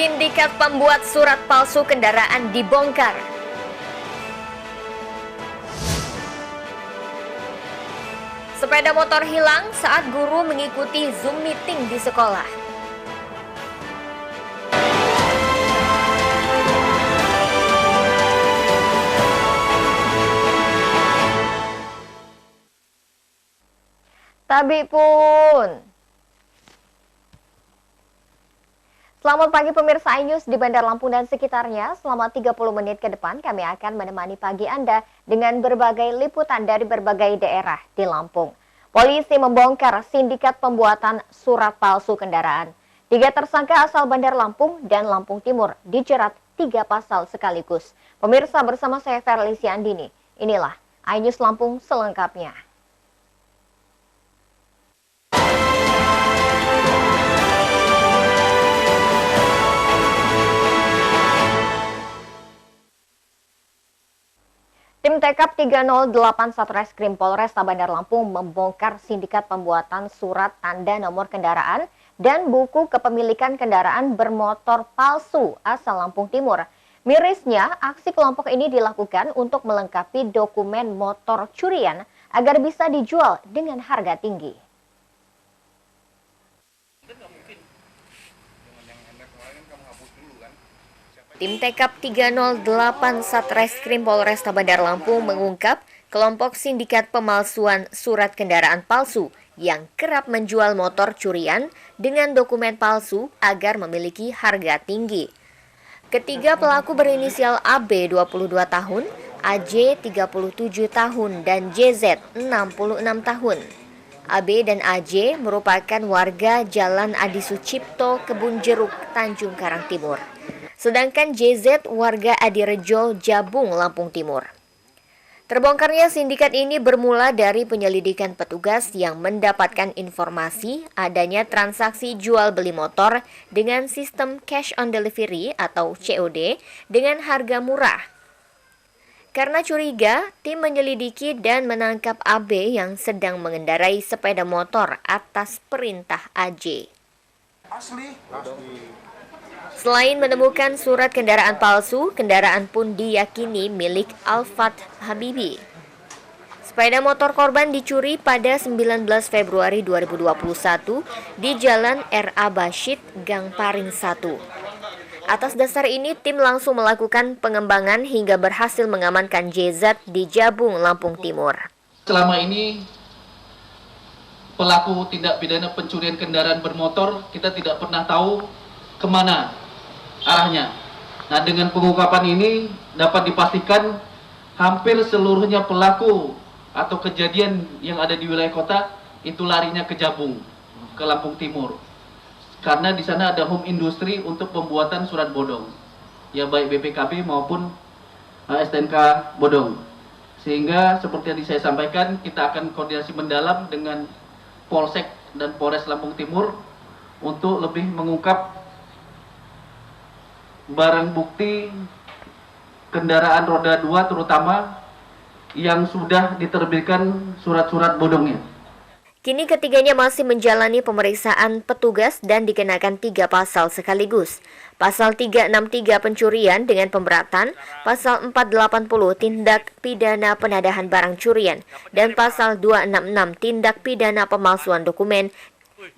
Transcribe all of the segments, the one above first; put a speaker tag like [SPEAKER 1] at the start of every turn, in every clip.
[SPEAKER 1] Sindikat pembuat surat palsu kendaraan dibongkar. Sepeda motor hilang saat guru mengikuti Zoom meeting di sekolah. Tabi pun. Selamat pagi pemirsa iNews di Bandar Lampung dan sekitarnya. Selama 30 menit ke depan kami akan menemani pagi Anda dengan berbagai liputan dari berbagai daerah di Lampung. Polisi membongkar sindikat pembuatan surat palsu kendaraan. 3 tersangka asal Bandar Lampung dan Lampung Timur dijerat 3 pasal sekaligus. Pemirsa, bersama saya Ferlisi Andini. Inilah iNews Lampung selengkapnya. Tim TKP 308 Satreskrim Polresta Bandar Lampung membongkar sindikat pembuatan surat tanda nomor kendaraan dan buku kepemilikan kendaraan bermotor palsu asal Lampung Timur. Mirisnya, aksi kelompok ini dilakukan untuk melengkapi dokumen motor curian agar bisa dijual dengan harga tinggi. Tim TKP 308 Satreskrim Polresta Bandar Lampung mengungkap kelompok sindikat pemalsuan surat kendaraan palsu yang kerap menjual motor curian dengan dokumen palsu agar memiliki harga tinggi. Ketiga pelaku berinisial AB 22 tahun, AJ 37 tahun, dan JZ 66 tahun. AB dan AJ merupakan warga Jalan Adi Sucipto, Kebun Jeruk, Tanjung Karang Timur. Sedangkan JZ warga Adirejo, Jabung, Lampung Timur. Terbongkarnya sindikat ini bermula dari penyelidikan petugas yang mendapatkan informasi adanya transaksi jual beli motor dengan sistem cash on delivery atau COD dengan harga murah. Karena curiga, tim menyelidiki dan menangkap AB yang sedang mengendarai sepeda motor atas perintah AJ. Asli. Selain menemukan surat kendaraan palsu, kendaraan pun diyakini milik Alfat Habibi. Sepeda motor korban dicuri pada 19 Februari 2021 di Jalan R.A. Bashid, Gang Paring 1. Atas dasar ini, tim langsung melakukan pengembangan hingga berhasil mengamankan JZ di Jabung, Lampung Timur.
[SPEAKER 2] Selama ini, pelaku tindak pidana pencurian kendaraan bermotor, kita tidak pernah tahu kemana arahnya. Nah, dengan pengungkapan ini dapat dipastikan hampir seluruhnya pelaku atau kejadian yang ada di wilayah kota itu larinya ke Jabung, ke Lampung Timur. Karena di sana ada home industri untuk pembuatan surat bodong, ya baik BPKB maupun STNK bodong. Sehingga seperti yang saya sampaikan, kita akan koordinasi mendalam dengan Polsek dan Polres Lampung Timur untuk lebih mengungkap barang bukti kendaraan roda 2 terutama yang sudah diterbitkan surat-surat bodongnya.
[SPEAKER 1] Kini ketiganya masih menjalani pemeriksaan petugas dan dikenakan 3 pasal sekaligus. Pasal 363 pencurian dengan pemberatan, pasal 480 tindak pidana penadahan barang curian, dan pasal 266 tindak pidana pemalsuan dokumen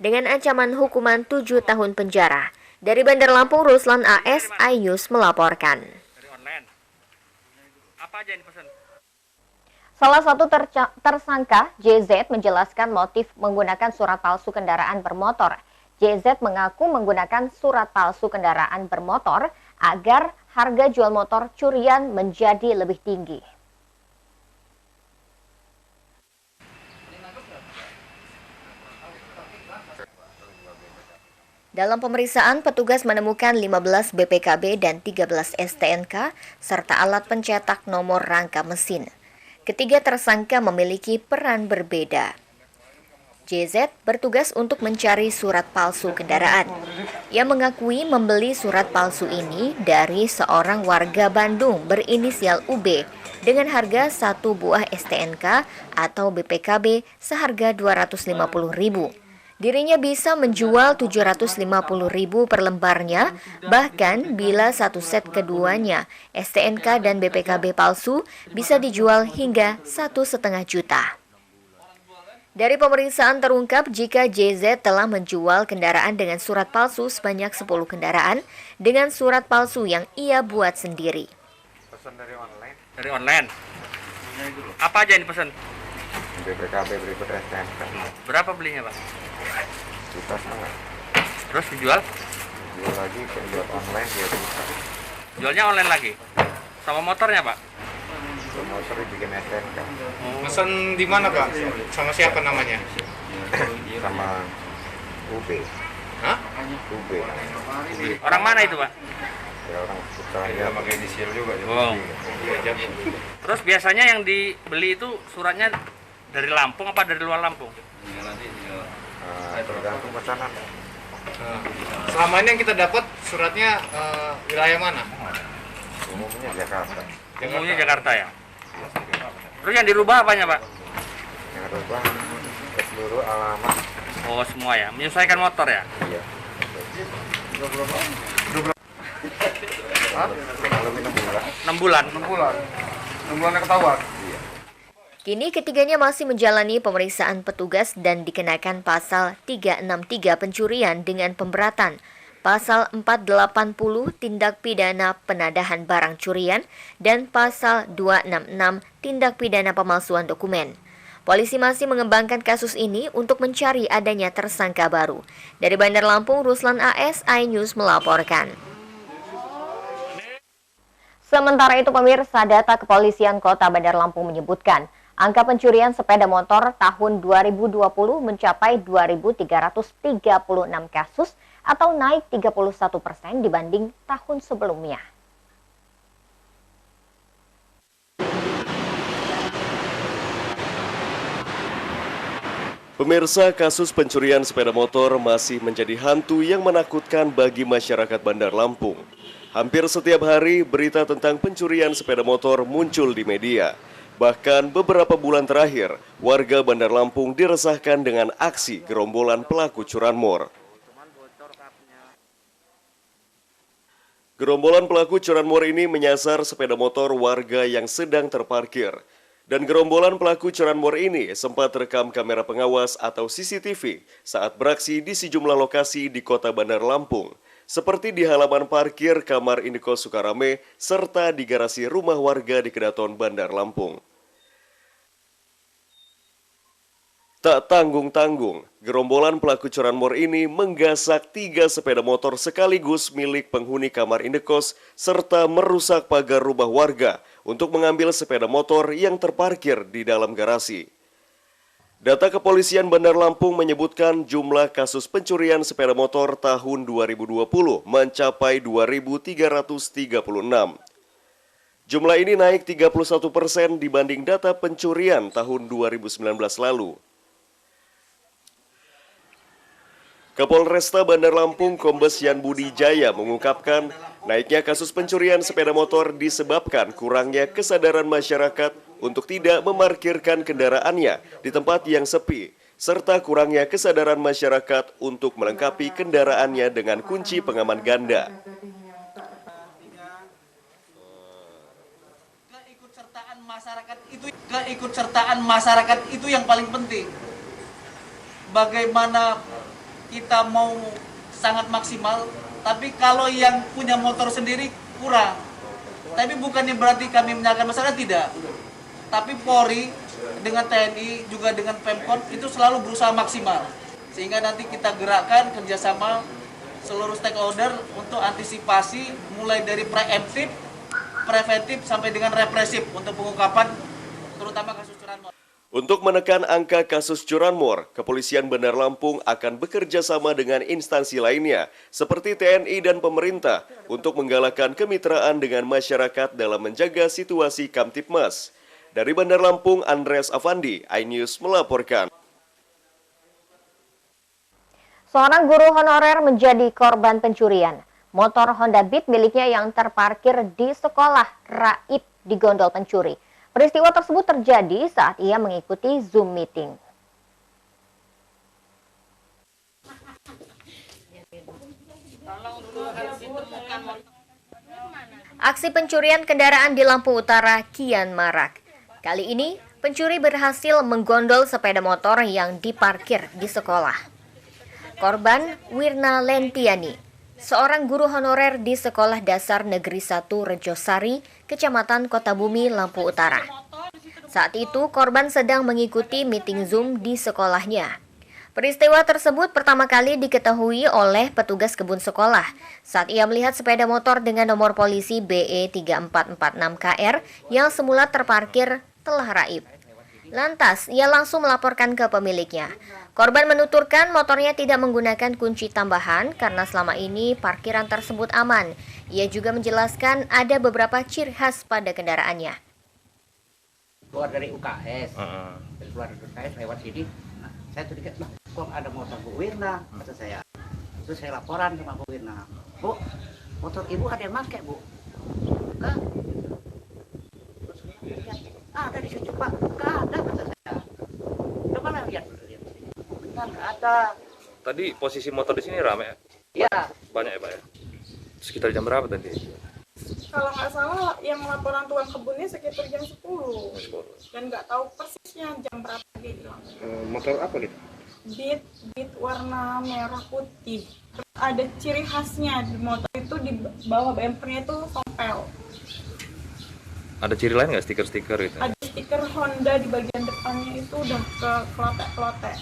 [SPEAKER 1] dengan ancaman hukuman 7 tahun penjara. Dari Bandar Lampung, Ruslan AS, iNews melaporkan. Salah satu tersangka, JZ, menjelaskan motif menggunakan surat palsu kendaraan bermotor. JZ mengaku menggunakan surat palsu kendaraan bermotor agar harga jual motor curian menjadi lebih tinggi. Dalam pemeriksaan, petugas menemukan 15 BPKB dan 13 STNK, serta alat pencetak nomor rangka mesin. Ketiga tersangka memiliki peran berbeda. JZ bertugas untuk mencari surat palsu kendaraan. Ia mengakui membeli surat palsu ini dari seorang warga Bandung berinisial UB dengan harga 1 buah STNK atau BPKB seharga Rp250.000. Dirinya bisa menjual 750.000 per lembarnya, bahkan bila satu set keduanya, STNK dan BPKB palsu, bisa dijual hingga 1,5 juta. Dari pemeriksaan terungkap jika JZ telah menjual kendaraan dengan surat palsu sebanyak 10 kendaraan dengan surat palsu yang ia buat sendiri.
[SPEAKER 3] Pesan dari online.
[SPEAKER 4] Dari online. Apa aja ini pesan?
[SPEAKER 3] BPKB berikut STNK.
[SPEAKER 4] Berapa belinya, Pak?
[SPEAKER 3] Juta setengah.
[SPEAKER 4] Terus dijual?
[SPEAKER 3] Jual lagi buat online ya bisa.
[SPEAKER 4] Jualnya online lagi? Sama motornya, Pak?
[SPEAKER 3] Motor dibikin STNK.
[SPEAKER 5] Pesan di mana, Pak? Sama siapa namanya?
[SPEAKER 3] Sama UB.
[SPEAKER 5] Hah?
[SPEAKER 3] UB.
[SPEAKER 4] Orang mana itu, Pak?
[SPEAKER 3] Ya orang putranya pakai inisial juga.
[SPEAKER 4] Oh. Terus biasanya yang dibeli itu suratnya dari Lampung apa dari luar Lampung?
[SPEAKER 3] Tergantung pesanan.
[SPEAKER 5] Selama ini yang kita dapat suratnya wilayah mana?
[SPEAKER 3] Umumnya Jakarta.
[SPEAKER 4] Umumnya Jakarta ya? Terus yang dirubah apanya, Pak?
[SPEAKER 3] Yang rubah ke seluruh alamat.
[SPEAKER 4] Oh, semua ya? Menyesuaikan motor ya?
[SPEAKER 3] Iya. Lebih 6 bulan.
[SPEAKER 4] 6 bulan?
[SPEAKER 5] 6 bulan ketahuan.
[SPEAKER 3] Iya.
[SPEAKER 1] Kini ketiganya masih menjalani pemeriksaan petugas dan dikenakan pasal 363 pencurian dengan pemberatan, pasal 480 tindak pidana penadahan barang curian, dan pasal 266 tindak pidana pemalsuan dokumen. Polisi masih mengembangkan kasus ini untuk mencari adanya tersangka baru. Dari Bandar Lampung, Ruslan AS, iNews melaporkan. Sementara itu pemirsa, data Kepolisian Kota Bandar Lampung menyebutkan angka pencurian sepeda motor tahun 2020 mencapai 2.336 kasus atau naik 31% dibanding tahun sebelumnya.
[SPEAKER 6] Pemirsa, kasus pencurian sepeda motor masih menjadi hantu yang menakutkan bagi masyarakat Bandar Lampung. Hampir setiap hari, berita tentang pencurian sepeda motor muncul di media. Bahkan beberapa bulan terakhir, warga Bandar Lampung diresahkan dengan aksi gerombolan pelaku curanmor. Gerombolan pelaku curanmor ini menyasar sepeda motor warga yang sedang terparkir. Dan gerombolan pelaku curanmor ini sempat terekam kamera pengawas atau CCTV saat beraksi di sejumlah lokasi di kota Bandar Lampung, seperti di halaman parkir kamar indekos Sukarame, serta di garasi rumah warga di Kedaton, Bandar Lampung. Tak tanggung-tanggung, gerombolan pelaku curanmor ini menggasak 3 sepeda motor sekaligus milik penghuni kamar indekos serta merusak pagar rumah warga untuk mengambil sepeda motor yang terparkir di dalam garasi. Data Kepolisian Bandar Lampung menyebutkan jumlah kasus pencurian sepeda motor tahun 2020 mencapai 2.336. Jumlah ini naik 31% dibanding data pencurian tahun 2019 lalu. Kapolresta Bandar Lampung Kombes Yan Budi Jaya mengungkapkan naiknya kasus pencurian sepeda motor disebabkan kurangnya kesadaran masyarakat untuk tidak memarkirkan kendaraannya di tempat yang sepi, serta kurangnya kesadaran masyarakat untuk melengkapi kendaraannya dengan kunci pengaman ganda.
[SPEAKER 2] Keikutsertaan masyarakat itu yang paling penting. Bagaimana kita mau sangat maksimal, tapi kalau yang punya motor sendiri kurang. Tapi bukannya berarti kami menyalahkan masyarakat, tidak. Tapi Polri dengan TNI juga dengan Pemkot itu selalu berusaha maksimal. Sehingga nanti kita gerakkan kerjasama seluruh stakeholder untuk antisipasi mulai dari preemptif, preventif sampai dengan represif untuk pengungkapan terutama kasus curanmor.
[SPEAKER 6] Untuk menekan angka kasus curanmor, Kepolisian Bandar Lampung akan bekerja sama dengan instansi lainnya, seperti TNI dan pemerintah, untuk menggalakkan kemitraan dengan masyarakat dalam menjaga situasi Kamtipmas. Dari Bandar Lampung, Andreas Avandi, iNews melaporkan.
[SPEAKER 1] Seorang guru honorer menjadi korban pencurian. Motor Honda Beat miliknya yang terparkir di sekolah raib digondol pencuri. Peristiwa tersebut terjadi saat ia mengikuti Zoom meeting. Aksi pencurian kendaraan di Lampung Utara kian marak. Kali ini, pencuri berhasil menggondol sepeda motor yang diparkir di sekolah. Korban Wirna Lentiani, seorang guru honorer di Sekolah Dasar Negeri 1 Rejosari, Kecamatan Kota Bumi, Lampung Utara. Saat itu, korban sedang mengikuti meeting Zoom di sekolahnya. Peristiwa tersebut pertama kali diketahui oleh petugas kebun sekolah saat ia melihat sepeda motor dengan nomor polisi BE3446KR yang semula terparkir telah raib. Lantas, ia langsung melaporkan ke pemiliknya. Korban menuturkan motornya tidak menggunakan kunci tambahan karena selama ini parkiran tersebut aman. Ia juga menjelaskan ada beberapa ciri khas pada kendaraannya.
[SPEAKER 7] Keluar dari UKS, lewat sini, saya curiga, kok ada motor Bu Wirna, kata saya. Terus saya laporan sama Bu Wirna, Bu, motor ibu ada yang pakai Bu? Enggak. Terus ada di situ Pak, enggak ada, kata saya. Coba lah lihat dulu. Benar, enggak ada.
[SPEAKER 8] Tadi posisi motor di sini rame ya?
[SPEAKER 7] Iya.
[SPEAKER 8] Banyak ya Pak ya? Sekitar jam berapa tadi?
[SPEAKER 9] Kalau nggak salah yang laporan tuan kebunnya sekitar jam 10 dan nggak tahu persisnya jam berapa dia hilang.
[SPEAKER 5] Motor apa gitu?
[SPEAKER 9] Beat warna merah putih. Terus ada ciri khasnya di motor itu di bawah bumpernya itu tompel.
[SPEAKER 8] Ada ciri lain nggak, stiker-stiker gitu?
[SPEAKER 9] Ada stiker Honda di bagian depannya itu udah ke kelotek-kelotek.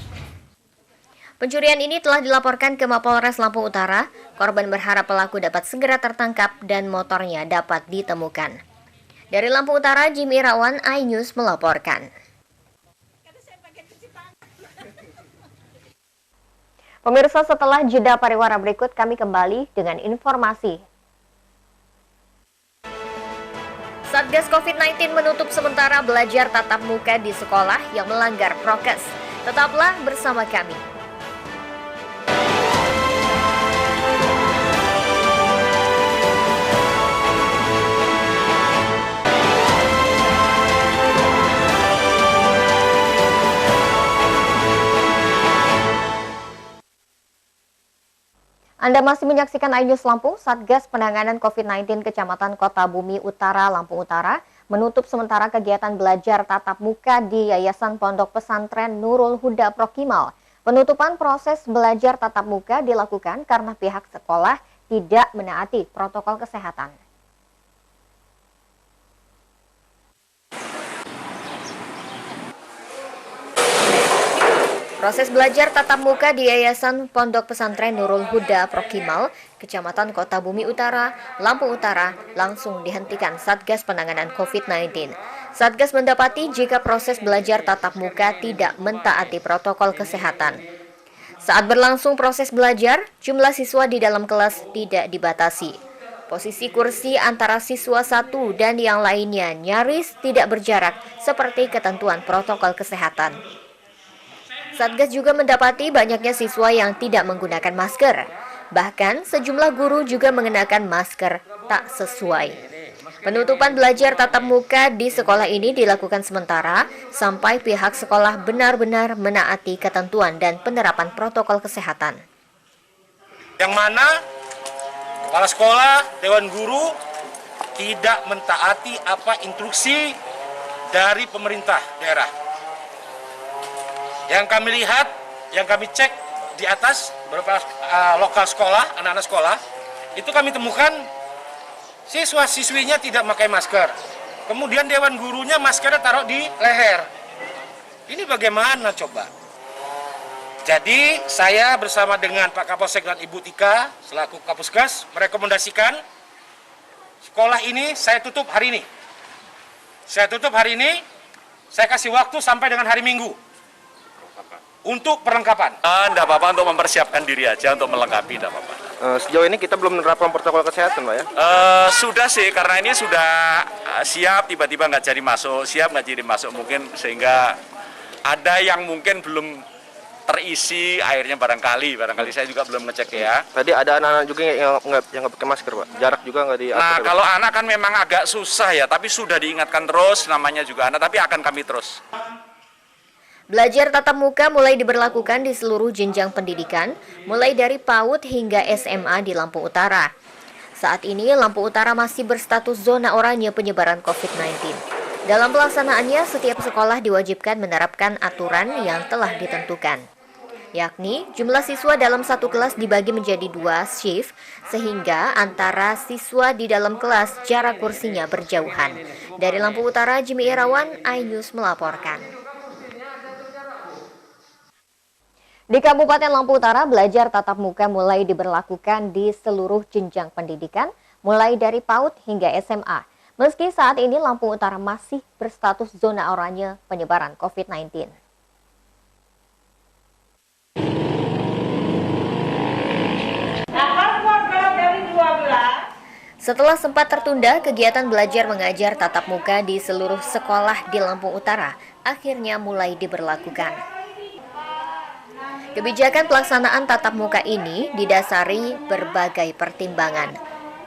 [SPEAKER 1] Pencurian ini telah dilaporkan ke Mapolres Lampung Utara. Korban berharap pelaku dapat segera tertangkap dan motornya dapat ditemukan. Dari Lampung Utara, Jimmy Irawan, iNews melaporkan. Pemirsa, setelah jeda pariwara berikut, kami kembali dengan informasi. Satgas COVID-19 menutup sementara belajar tatap muka di sekolah yang melanggar prokes. Tetaplah bersama kami. Anda masih menyaksikan iNews Lampung. Satgas Penanganan COVID-19 Kecamatan Kota Bumi Utara, Lampung Utara, menutup sementara kegiatan belajar tatap muka di Yayasan Pondok Pesantren Nurul Huda Prokimal. Penutupan proses belajar tatap muka dilakukan karena pihak sekolah tidak menaati protokol kesehatan. Proses belajar tatap muka di Yayasan Pondok Pesantren Nurul Huda Prokimal, Kecamatan Kota Bumi Utara, Lampung Utara, langsung dihentikan Satgas Penanganan COVID-19. Satgas mendapati jika proses belajar tatap muka tidak mentaati protokol kesehatan. Saat berlangsung proses belajar, jumlah siswa di dalam kelas tidak dibatasi. Posisi kursi antara siswa satu dan yang lainnya nyaris tidak berjarak seperti ketentuan protokol kesehatan. Satgas juga mendapati banyaknya siswa yang tidak menggunakan masker. Bahkan sejumlah guru juga mengenakan masker tak sesuai. Penutupan belajar tatap muka di sekolah ini dilakukan sementara sampai pihak sekolah benar-benar menaati ketentuan dan penerapan protokol kesehatan.
[SPEAKER 10] Yang mana kepala sekolah, dewan guru tidak mentaati apa instruksi dari pemerintah daerah. Yang kami lihat, yang kami cek di atas beberapa lokal sekolah, anak-anak sekolah, itu kami temukan siswa-siswinya tidak pakai masker. Kemudian dewan gurunya maskernya taruh di leher. Ini bagaimana coba? Jadi saya bersama dengan Pak Kapolsek dan Ibu Tika selaku Kapuskas merekomendasikan sekolah ini saya tutup hari ini. Saya tutup hari ini, saya kasih waktu sampai dengan hari Minggu. Untuk perlengkapan.
[SPEAKER 8] Enggak apa-apa, untuk mempersiapkan diri aja, untuk melengkapi, enggak apa-apa.
[SPEAKER 3] Sejauh ini kita belum menerapkan protokol kesehatan, Pak ya?
[SPEAKER 8] Sudah sih, karena ini sudah siap, tiba-tiba nggak jadi masuk, siap nggak jadi masuk, mungkin sehingga ada yang mungkin belum terisi airnya barangkali saya juga belum ngecek ya.
[SPEAKER 3] Tadi ada anak-anak juga yang nggak pakai masker, Pak. Jarak juga nggak diatur.
[SPEAKER 8] Nah, kalau anak kan memang agak susah ya, tapi sudah diingatkan terus, namanya juga anak, tapi akan kami terus.
[SPEAKER 1] Belajar tatap muka mulai diberlakukan di seluruh jenjang pendidikan, mulai dari PAUD hingga SMA di Lampung Utara. Saat ini, Lampung Utara masih berstatus zona oranye penyebaran COVID-19. Dalam pelaksanaannya, setiap sekolah diwajibkan menerapkan aturan yang telah ditentukan, yakni jumlah siswa dalam satu kelas dibagi menjadi 2 shift, sehingga antara siswa di dalam kelas jarak kursinya berjauhan. Dari Lampung Utara, Jimmy Irawan, iNews melaporkan. Di Kabupaten Lampung Utara, belajar tatap muka mulai diberlakukan di seluruh jenjang pendidikan, mulai dari PAUD hingga SMA. Meski saat ini Lampung Utara masih berstatus zona oranye penyebaran COVID-19. Setelah sempat tertunda, kegiatan belajar mengajar tatap muka di seluruh sekolah di Lampung Utara akhirnya mulai diberlakukan. Kebijakan pelaksanaan tatap muka ini didasari berbagai pertimbangan.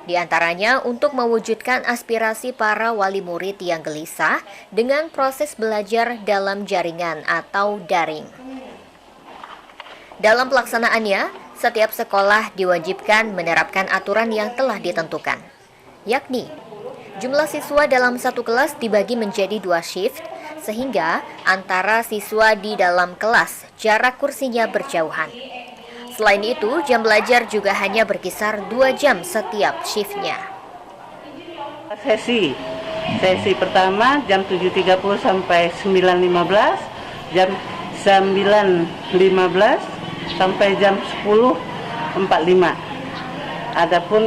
[SPEAKER 1] Di antaranya untuk mewujudkan aspirasi para wali murid yang gelisah dengan proses belajar dalam jaringan atau daring. Dalam pelaksanaannya, setiap sekolah diwajibkan menerapkan aturan yang telah ditentukan, yakni jumlah siswa dalam satu kelas dibagi menjadi 2 shift, sehingga antara siswa di dalam kelas jarak kursinya berjauhan. Selain itu, jam belajar juga hanya berkisar 2 jam setiap shiftnya.
[SPEAKER 11] Sesi pertama jam 7.30 sampai 9.15, jam 9.15 sampai jam 10.45. Adapun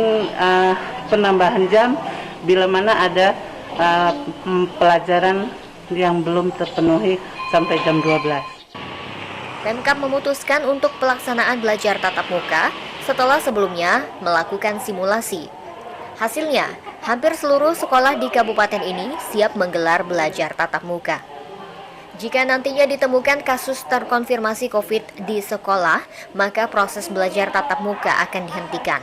[SPEAKER 11] penambahan jam bila mana ada pelajaran yang belum terpenuhi sampai jam 12.
[SPEAKER 1] Pemkab memutuskan untuk pelaksanaan belajar tatap muka setelah sebelumnya melakukan simulasi. Hasilnya, hampir seluruh sekolah di kabupaten ini siap menggelar belajar tatap muka. Jika nantinya ditemukan kasus terkonfirmasi COVID di sekolah, maka proses belajar tatap muka akan dihentikan.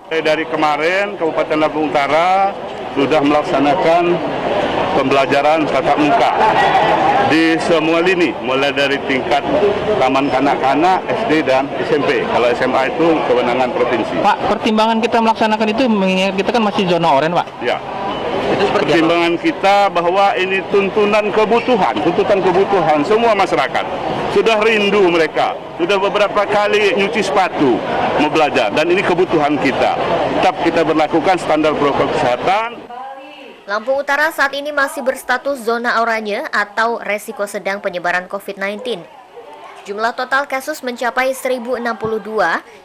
[SPEAKER 12] Dari kemarin, Kabupaten Lampung Utara sudah melaksanakan pembelajaran tatap muka di semua lini, mulai dari tingkat taman kanak-kanak, SD dan SMP. Kalau SMA itu kewenangan provinsi.
[SPEAKER 13] Pak, pertimbangan kita melaksanakan itu mengingat kita kan masih zona oranye, Pak.
[SPEAKER 12] Ya. Pertimbangan kita bahwa ini tuntutan kebutuhan semua masyarakat. Sudah rindu mereka, sudah beberapa kali nyuci sepatu mau belajar, dan ini kebutuhan kita. Tetap kita berlakukan standar protokol kesehatan.
[SPEAKER 1] Lampung Utara saat ini masih berstatus zona oranye atau resiko sedang penyebaran COVID-19. Jumlah total kasus mencapai 1.062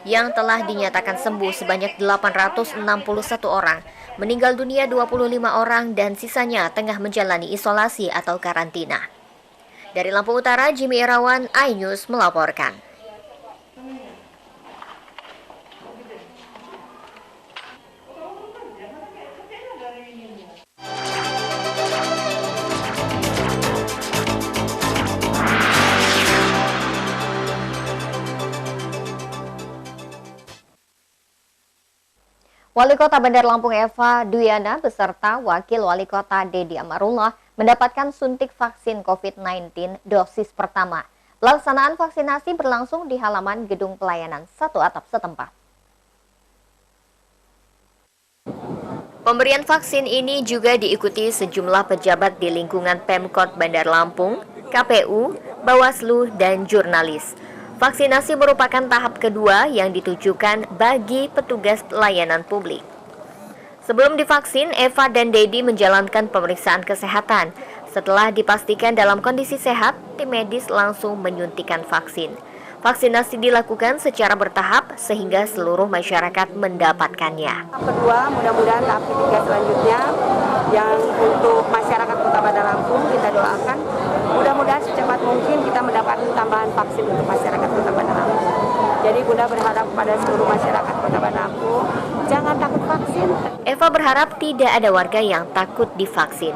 [SPEAKER 1] yang telah dinyatakan sembuh sebanyak 861 orang. Meninggal dunia 25 orang dan sisanya tengah menjalani isolasi atau karantina. Dari Lampung Utara, Jimmy Irawan, iNews melaporkan. Wali Kota Bandar Lampung Eva Duyana beserta Wakil Wali Kota Dedi Amarullah mendapatkan suntik vaksin COVID-19 dosis pertama. Pelaksanaan vaksinasi berlangsung di halaman gedung pelayanan satu atap setempat. Pemberian vaksin ini juga diikuti sejumlah pejabat di lingkungan Pemkot Bandar Lampung, KPU, Bawaslu, dan jurnalis. Vaksinasi merupakan tahap kedua yang ditujukan bagi petugas pelayanan publik. Sebelum divaksin, Eva dan Dedi menjalankan pemeriksaan kesehatan. Setelah dipastikan dalam kondisi sehat, tim medis langsung menyuntikkan vaksin. Vaksinasi dilakukan secara bertahap sehingga seluruh masyarakat mendapatkannya.
[SPEAKER 14] Kedua, mudah-mudahan tahap ketiga selanjutnya yang untuk masyarakat Kota Bandar Lampung kita doakan mudah-mudahan secepat mungkin kita mendapatkan tambahan vaksin untuk masyarakat Kota Bandar Lampung. Jadi Bunda berharap kepada seluruh masyarakat Kota Bandar Lampung jangan takut vaksin.
[SPEAKER 1] Eva berharap tidak ada warga yang takut divaksin.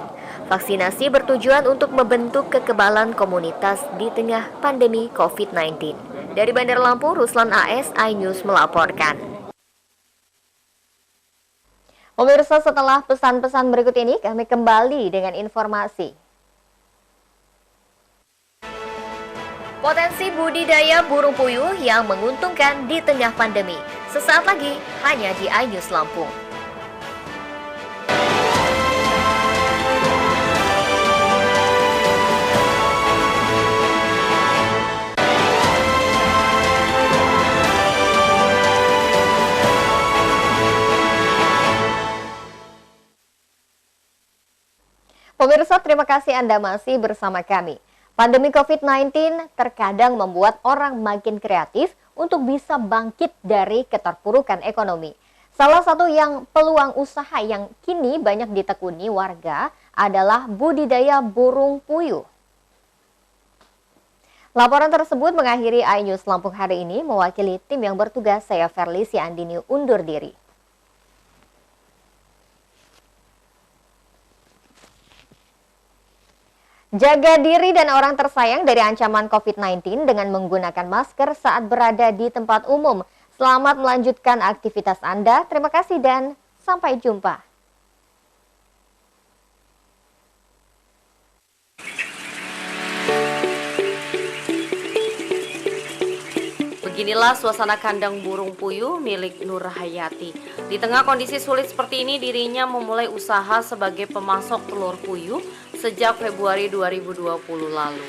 [SPEAKER 1] Vaksinasi bertujuan untuk membentuk kekebalan komunitas di tengah pandemi COVID-19. Dari Bandar Lampung, Ruslan AS, iNews melaporkan. Pemirsa, setelah pesan-pesan berikut ini, kami kembali dengan informasi. Potensi budidaya burung puyuh yang menguntungkan di tengah pandemi. Sesaat lagi hanya di iNews Lampung. Pemirsa, terima kasih Anda masih bersama kami. Pandemi COVID-19 terkadang membuat orang makin kreatif untuk bisa bangkit dari keterpurukan ekonomi. Salah satu yang peluang usaha yang kini banyak ditekuni warga adalah budidaya burung puyuh. Laporan tersebut mengakhiri iNews Lampung hari ini. Mewakili tim yang bertugas, saya Verlisi Andini undur diri. Jaga diri dan orang tersayang dari ancaman COVID-19 dengan menggunakan masker saat berada di tempat umum. Selamat melanjutkan aktivitas Anda. Terima kasih dan sampai jumpa. Beginilah suasana kandang burung puyuh milik Nur Hayati. Di tengah kondisi sulit seperti ini, dirinya memulai usaha sebagai pemasok telur puyuh sejak Februari 2020 lalu.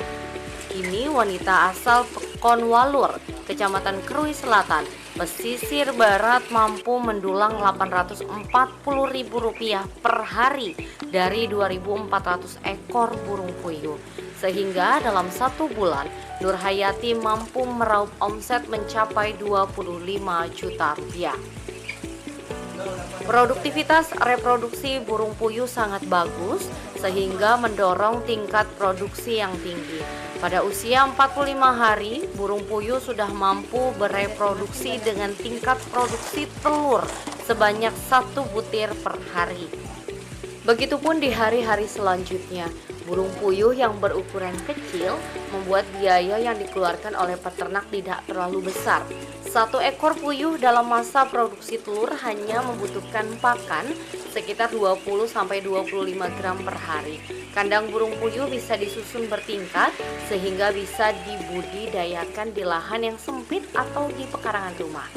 [SPEAKER 1] Kini wanita asal Pekonwalur, Kecamatan Krui Selatan, pesisir barat mampu mendulang Rp840.000 per hari dari 2.400 ekor burung puyuh. Sehingga dalam 1 bulan, Nur Hayati mampu meraup omset mencapai Rp25 juta. Produktivitas reproduksi burung puyuh sangat bagus sehingga mendorong tingkat produksi yang tinggi. Pada usia 45 hari, burung puyuh sudah mampu bereproduksi dengan tingkat produksi telur sebanyak 1 butir per hari. Begitupun di hari-hari selanjutnya. Burung puyuh yang berukuran kecil membuat biaya yang dikeluarkan oleh peternak tidak terlalu besar. 1 ekor puyuh dalam masa produksi telur hanya membutuhkan pakan sekitar 20-25 gram per hari. Kandang burung puyuh bisa disusun bertingkat sehingga bisa dibudidayakan di lahan yang sempit atau di pekarangan rumah.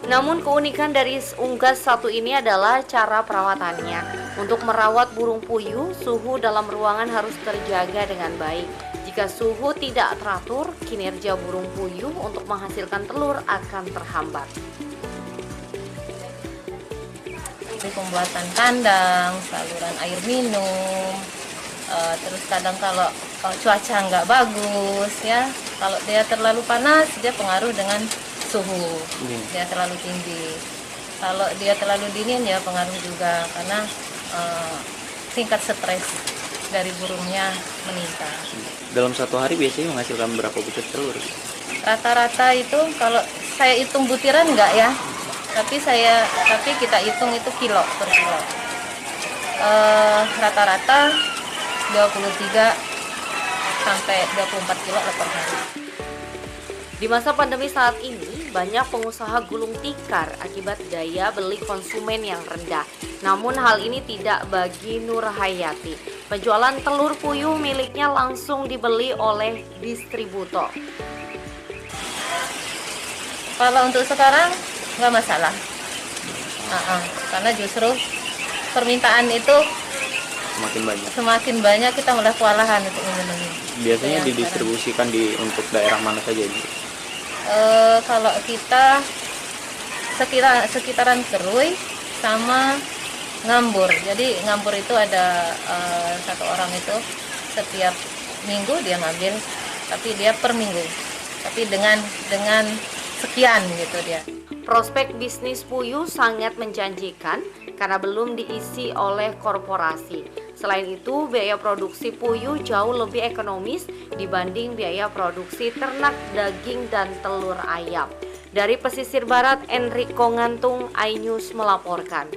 [SPEAKER 1] Namun keunikan dari unggas satu ini adalah cara perawatannya. Untuk merawat burung puyuh, suhu dalam ruangan harus terjaga dengan baik. Jika suhu tidak teratur, kinerja burung puyuh untuk menghasilkan telur akan terhambat. Itu pembuatan kandang, saluran air minum, terus kadang kalau cuaca nggak bagus ya, kalau dia terlalu panas dia pengaruh dengan suhu, dia terlalu tinggi. Kalau dia terlalu dingin ya pengaruh juga karena tingkat stres dari burungnya meningkat.
[SPEAKER 15] Dalam 1 hari biasanya menghasilkan berapa butir telur?
[SPEAKER 1] Rata-rata itu kalau saya hitung butiran enggak ya, tapi kita hitung itu kilo per kilo. Rata-rata 23 sampai 24 kilo per hari. Di masa pandemi saat ini, banyak pengusaha gulung tikar akibat daya beli konsumen yang rendah. Namun hal ini tidak bagi Nur Hayati. Penjualan telur puyuh miliknya langsung dibeli oleh distributor. Kalau untuk sekarang nggak masalah, karena justru permintaan itu semakin banyak kita mulai kewalahan untuk memenuhi.
[SPEAKER 15] Biasanya didistribusikan untuk daerah mana saja?
[SPEAKER 1] Kalau kita sekitaran Krui sama Ngambur. Jadi Ngambur itu ada 1 orang itu setiap minggu dia ngambil, tapi dia per minggu. Tapi dengan sekian gitu dia. Prospek bisnis puyuh sangat menjanjikan karena belum diisi oleh korporasi. Selain itu, biaya produksi puyuh jauh lebih ekonomis dibanding biaya produksi ternak, daging, dan telur ayam. Dari pesisir barat, Enrico Ngantung, iNews melaporkan.